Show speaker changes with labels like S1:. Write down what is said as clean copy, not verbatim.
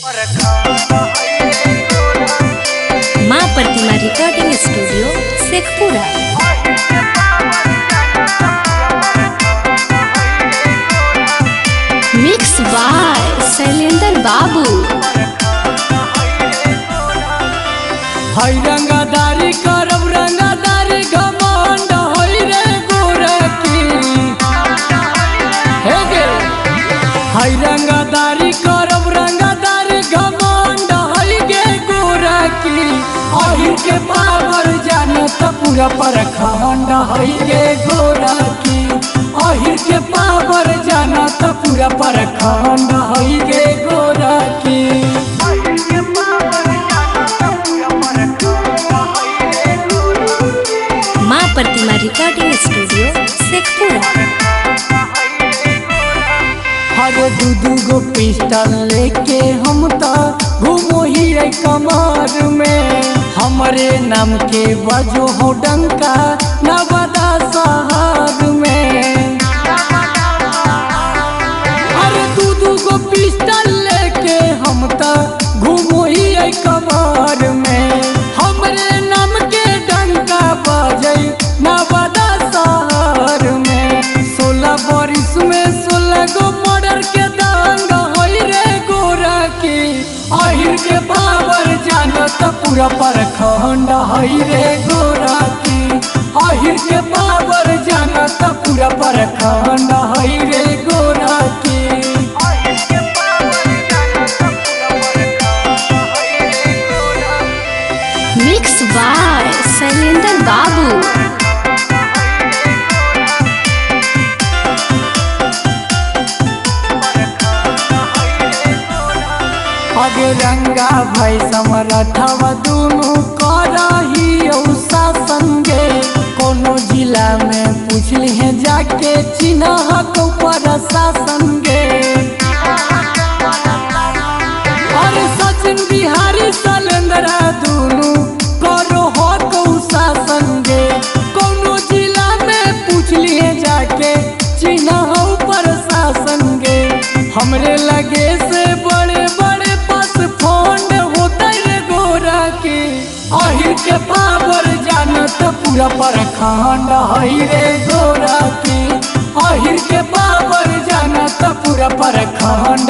S1: माँ Pratima recording studio Sheikhpura. Mix by Shailendra Babu.
S2: हई रंगदारी करब रंगदारी घमंड हई रे गोरकी हे गे। हई रंगदारी करब रंगदारी घमंड हई गे गोरकी। अहिर के पावर जानो त पूरा परखंड हई गे गोरकी। अहिर के पावर जानो त पूरा परखंड हई गे गोरकी।
S1: माँ प्रतिमा रिकॉर्डिंग स्टूडियो शेखपुरा।
S2: हरे दू गो पिस्टल लेके हम तो घूमो ही कमर में। हमरे नाम के बजो हो डंका नवादा शहर में। अरे दू गो पिस्टल लेके हम तो घूमो ही कमर में। हमरे नाम के डंका बजै नवादा शहर में। 16 बरिस में 16 गो मर्डर के दंग होई रे गोरकी। अहिर के पावर जानो त पूरा परखंड हई रे गोरकी। अहिर के पावर जानो त पूरा परखंड हई रे गोरकी।
S1: मिक्स बाय शैलेंद्र बाबू।
S2: अगे रंगा भाई समरथवा दुनु करही शासन गे। कोनो जिला में पूछली है जाके चिन्ह पर शासन गे। अरे सचिन बिहारी शैलेंद्र दुनु करो हो शासन गे। कोनो जिला में पूछली है जाके चिन्ह पर शासन गे। हमरे लगे से बड़े बड़े फंड होते रे गोरकी। अहिर के पावर जानो त पूरा परखंड हई रे गोरकी। अहिर के पावर जानो त पूरा परखंड